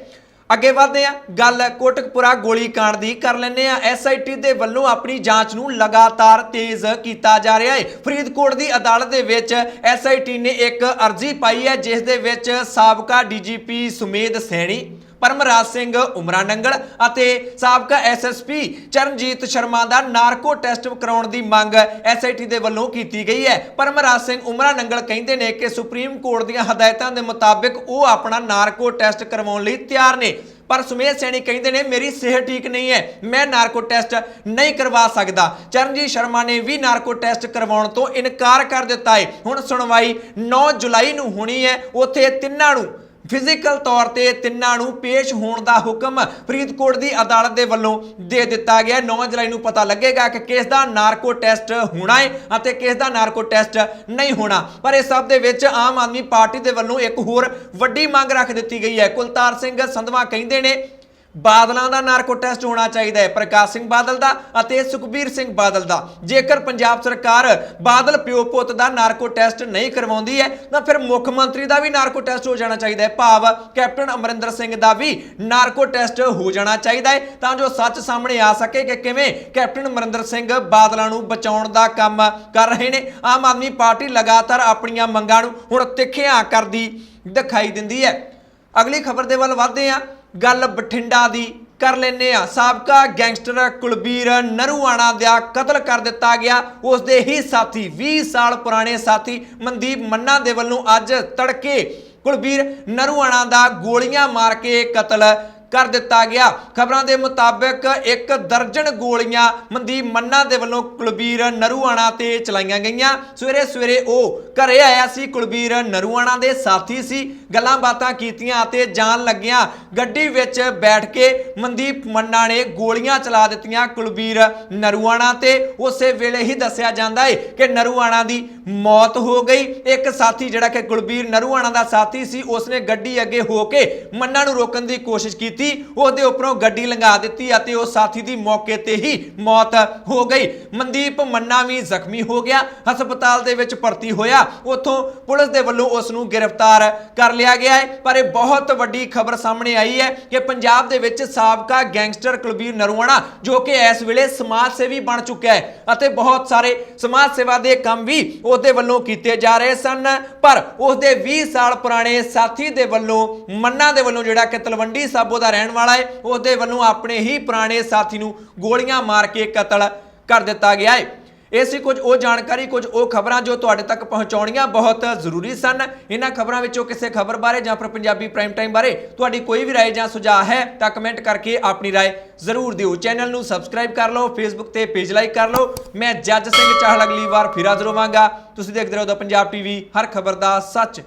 ਅੱਗੇ ਵਧਦੇ ਆ, ਗੱਲ ਕੋਟਕਪੁਰਾ ਗੋਲੀ ਕਾਂਡ ਦੀ ਕਰ ਲੈਂਦੇ ਆ। SIT ਦੇ ਵੱਲੋਂ ਆਪਣੀ ਜਾਂਚ ਨੂੰ ਲਗਾਤਾਰ ਤੇਜ਼ ਕੀਤਾ ਜਾ ਰਿਹਾ ਹੈ। ਫਰੀਦਕੋਟ ਦੀ ਅਦਾਲਤ ਦੇ ਵਿੱਚ SIT ਨੇ ਇੱਕ ਅਰਜ਼ੀ ਪਾਈ ਹੈ ਜਿਸ ਦੇ ਵਿੱਚ ਸਾਬਕਾ DGP ਸੁਮੇਧ ਸੈਣੀ, ਪਰਮਰਾਜ ਸਿੰਘ ਉਮਰਾ ਨੰਗਲ ਅਤੇ ਸਾਬਕਾ SSP ਚਰਨਜੀਤ ਸ਼ਰਮਾ ਦਾ ਨਾਰਕੋ ਟੈਸਟ ਕਰਾਉਣ ਦੀ ਮੰਗ SIT ਦੇ ਵੱਲੋਂ ਕੀਤੀ ਗਈ ਹੈ। ਪਰਮਰਾਜ ਸਿੰਘ ਉਮਰਾ ਨੰਗਲ ਕਹਿੰਦੇ ਨੇ ਕਿ ਸੁਪਰੀਮ ਕੋਰਟ ਦੀਆਂ ਹਦਾਇਤਾਂ ਦੇ ਮੁਤਾਬਿਕ ਉਹ ਆਪਣਾ ਨਾਰਕੋ ਟੈਸਟ ਕਰਵਾਉਣ ਲਈ ਤਿਆਰ ਨੇ, ਪਰ ਸੁਮੇਧ ਸੈਣੀ ਕਹਿੰਦੇ ਨੇ ਮੇਰੀ ਸਿਹਤ ਠੀਕ ਨਹੀਂ ਹੈ, ਮੈਂ ਨਾਰਕੋ ਟੈਸਟ ਨਹੀਂ ਕਰਵਾ ਸਕਦਾ। ਚਰਨਜੀਤ ਸ਼ਰਮਾ ਨੇ ਵੀ ਨਾਰਕੋ ਟੈਸਟ ਕਰਵਾਉਣ ਤੋਂ ਇਨਕਾਰ ਕਰ ਦਿੱਤਾ ਹੈ। ਹੁਣ ਸੁਣਵਾਈ 9 ਜੁਲਾਈ ਨੂੰ ਹੋਣੀ ਹੈ। ਉੱਥੇ ਤਿੰਨਾਂ ਨੂੰ ਫਿਜ਼ੀਕਲ ਤੌਰ ਤੇ ਤਿੰਨਾਂ ਨੂੰ ਪੇਸ਼ ਹੋਣ ਦਾ ਹੁਕਮ ਫਰੀਦਕੋਟ ਦੀ ਅਦਾਲਤ ਦੇ ਵੱਲੋਂ ਦੇ ਦਿੱਤਾ ਗਿਆ। 9 ਜੁਲਾਈ ਨੂੰ ਪਤਾ ਲੱਗੇਗਾ ਕਿ ਕਿਸ ਦਾ ਨਾਰਕੋ ਟੈਸਟ ਹੋਣਾ ਹੈ ਅਤੇ ਕਿਸ ਦਾ ਨਾਰਕੋ ਟੈਸਟ ਨਹੀਂ ਹੋਣਾ। ਪਰ ਇਸ ਸਭ ਦੇ ਵਿੱਚ ਆਮ ਆਦਮੀ ਪਾਰਟੀ ਦੇ ਵੱਲੋਂ ਇੱਕ ਹੋਰ ਵੱਡੀ ਮੰਗ ਰੱਖ ਦਿੱਤੀ ਗਈ ਹੈ। ਕੁਲਤਾਰ ਸਿੰਘ ਸੰਧਵਾ ਕਹਿੰਦੇ ਨੇ ਬਾਦਲਾਂ ਦਾ ਨਾਰਕੋ ਟੈਸਟ ਹੋਣਾ ਚਾਹੀਦਾ ਹੈ, ਪ੍ਰਕਾਸ਼ ਸਿੰਘ ਬਾਦਲ ਦਾ ਅਤੇ ਸੁਖਬੀਰ ਸਿੰਘ ਬਾਦਲ ਦਾ। ਜੇਕਰ ਪੰਜਾਬ ਸਰਕਾਰ ਬਾਦਲ ਪਿਓ ਪੁੱਤ ਦਾ ਨਾਰਕੋ ਟੈਸਟ ਨਹੀਂ ਕਰਵਾਉਂਦੀ ਹੈ ਤਾਂ ਫਿਰ ਮੁੱਖ ਮੰਤਰੀ ਦਾ ਵੀ ਨਾਰਕੋ ਟੈਸਟ ਹੋ ਜਾਣਾ ਚਾਹੀਦਾ ਹੈ, ਭਾਵ ਕੈਪਟਨ ਅਮਰਿੰਦਰ ਸਿੰਘ ਦਾ ਵੀ ਨਾਰਕੋ ਟੈਸਟ ਹੋ ਜਾਣਾ ਚਾਹੀਦਾ ਹੈ ਤਾਂ ਜੋ ਸੱਚ ਸਾਹਮਣੇ ਆ ਸਕੇ ਕਿ ਕਿਵੇਂ ਕੈਪਟਨ ਅਮਰਿੰਦਰ ਸਿੰਘ ਬਾਦਲਾਂ ਨੂੰ ਬਚਾਉਣ ਦਾ ਕੰਮ ਕਰ ਰਹੇ ਨੇ। ਆਮ ਆਦਮੀ ਪਾਰਟੀ ਲਗਾਤਾਰ ਆਪਣੀਆਂ ਮੰਗਾਂ ਨੂੰ ਹੁਣ ਤਿੱਖੀਆਂ ਕਰਦੀ ਦਿਖਾਈ ਦਿੰਦੀ ਹੈ। ਅਗਲੀ ਖਬਰ ਦੇ ਵੱਲ ਵਧਦੇ ਹਾਂ, ਗੱਲ ਬਠਿੰਡਾ ਦੀ ਕਰ ਲੈਂਦੇ ਆ। ਸਾਬਕਾ ਗੈਂਗਸਟਰ ਕੁਲਬੀਰ ਨਰੂਆਣਾ ਦਾ ਕਤਲ ਕਰ ਦਿੱਤਾ ਗਿਆ। ਉਸ ਦੇ ਹੀ ਸਾਥੀ 20 ਸਾਲ ਪੁਰਾਣੇ ਸਾਥੀ ਮਨਦੀਪ ਮੰਨਾ ਦੇ ਵੱਲੋਂ ਅੱਜ ਤੜਕੇ ਕੁਲਬੀਰ ਨਰੂਆਣਾ ਦਾ ਗੋਲੀਆਂ ਮਾਰ ਕੇ ਕਤਲ ਕਰ ਦਿੱਤਾ ਗਿਆ। ਖਬਰਾਂ ਦੇ ਮੁਤਾਬਕ 1 ਦਰਜਨ ਗੋਲੀਆਂ ਮਨਦੀਪ ਮੰਨਾ ਦੇ ਵੱਲੋਂ ਕੁਲਬੀਰ ਨਰੂਆਣਾ ਤੇ ਚਲਾਈਆਂ ਗਈਆਂ। ਸਵੇਰੇ ਉਹ ਘਰੇ ਆਇਆ ਸੀ, ਕੁਲਬੀਰ ਨਰੂਆਣਾ ਦੇ ਸਾਥੀ ਸੀ, ਗੱਲਾਂ ਬਾਤਾਂ ਕੀਤੀਆਂ ਅਤੇ ਜਾਣ ਲੱਗਿਆਂ ਗੱਡੀ ਵਿੱਚ ਬੈਠ ਕੇ ਮਨਦੀਪ ਮੰਨਾ ਨੇ ਗੋਲੀਆਂ ਚਲਾ ਦਿੱਤੀਆਂ ਕੁਲਬੀਰ ਨਰੂਆਣਾ ਤੇ। ਉਸੇ ਵੇਲੇ ਹੀ ਦੱਸਿਆ ਜਾਂਦਾ ਹੈ ਕਿ ਨਰੂਆਣਾ ਦੀ ਮੌਤ ਹੋ ਗਈ। ਇੱਕ ਸਾਥੀ ਜਿਹੜਾ ਕਿ ਕੁਲਬੀਰ ਨਰੂਆਣਾ ਦਾ ਸਾਥੀ ਸੀ, ਉਸਨੇ ਗੱਡੀ ਅੱਗੇ ਹੋ ਕੇ ਮੰਨਾ ਨੂੰ ਰੋਕਣ ਦੀ ਕੋਸ਼ਿਸ਼ ਕੀਤੀ, ਉਹਦੇ ਉੱਪਰੋਂ ਗੱਡੀ ਲੰਘਾ ਦਿੱਤੀ ਅਤੇ ਉਹ ਸਾਥੀ ਦੀ ਮੌਕੇ ਤੇ ਹੀ ਮੌਤ ਹੋ ਗਈ। ਮਨਦੀਪ ਮੰਨਾ ਵੀ ਜ਼ਖਮੀ ਹੋ ਗਿਆ, ਹਸਪਤਾਲ ਦੇ ਵਿੱਚ ਭਰਤੀ ਹੋਇਆ। ਉੱਥੋਂ ਪੁਲਿਸ ਦੇ ਵੱਲੋਂ ਉਸ ਨੂੰ ਗ੍ਰਿਫਤਾਰ ਕਰ ਲਿਆ ਗਿਆ ਹੈ। ਪਰ ਇਹ ਬਹੁਤ ਵੱਡੀ ਖਬਰ ਸਾਹਮਣੇ ਆਈ ਹੈ ਕਿ ਪੰਜਾਬ ਦੇ ਵਿੱਚ ਸਾਬਕਾ ਗੈਂਗਸਟਰ ਕੁਲਬੀਰ ਨਰੂਆਣਾ, ਜੋ ਕਿ ਇਸ ਵੇਲੇ ਸਮਾਜ ਸੇਵੀ ਬਣ ਚੁੱਕਿਆ ਹੈ ਅਤੇ ਬਹੁਤ ਸਾਰੇ ਸਮਾਜ ਸੇਵਾ ਦੇ ਕੰਮ ਵੀ ਉਹਦੇ ਵੱਲੋਂ ਕੀਤੇ ਜਾ ਰਹੇ ਸਨ, ਪਰ ਉਸਦੇ 20 ਸਾਲ ਪੁਰਾਣੇ ਸਾਥੀ ਦੇ ਵੱਲੋਂ, ਮੰਨਾ ਦੇ ਵੱਲੋਂ, ਜਿਹੜਾ ਕਿ ਤਲਵੰਡੀ ਸਾਬੋ ਦਾ ਰਹਿਣ ਵਾਲਾ ਹੈ, ਉਹਦੇ ਵੱਲੋਂ ਆਪਣੇ ਹੀ ਪੁਰਾਣੇ ਸਾਥੀ ਨੂੰ ਗੋਲੀਆਂ ਮਾਰ ਕੇ ਕਤਲ ਕਰ ਦਿੱਤਾ ਗਿਆ ਹੈ। ਇਹ ਸੀ ਕੁਝ ਉਹ ਜਾਣਕਾਰੀ, ਕੁਝ ਉਹ ਖਬਰਾਂ ਜੋ ਤੁਹਾਡੇ ਤੱਕ ਪਹੁੰਚਾਉਣੀਆਂ ਬਹੁਤ ਜ਼ਰੂਰੀ ਸਨ। ਇਹਨਾਂ ਖਬਰਾਂ ਵਿੱਚੋਂ ਕਿਸੇ ਖਬਰ ਬਾਰੇ ਜਾਂ ਫਿਰ ਪੰਜਾਬੀ ਪ੍ਰਾਈਮ ਟਾਈਮ ਬਾਰੇ ਤੁਹਾਡੀ ਕੋਈ ਵੀ ਰਾਏ ਜਾਂ ਸੁਝਾਅ ਹੈ ਤਾਂ ਕਮੈਂਟ ਕਰਕੇ ਆਪਣੀ ਰਾਏ ਜ਼ਰੂਰ ਦਿਓ। ਚੈਨਲ ਨੂੰ ਸਬਸਕ੍ਰਾਈਬ ਕਰ ਲਓ, ਫੇਸਬੁੱਕ ਤੇ ਪੇਜ ਲਾਈਕ ਕਰ ਲਓ। ਮੈਂ ਜੱਜ ਸਿੰਘ ਚਾਹਲ ਅਗਲੀ ਵਾਰ ਫਿਰ ਹਾਜ਼ਰ ਹੋਵਾਂਗਾ। ਤੁਸੀਂ ਦੇਖਦੇ ਰਹੋ ਦਾ ਪੰਜਾਬ TV, ਹਰ ਖਬਰ ਦਾ ਸੱਚ।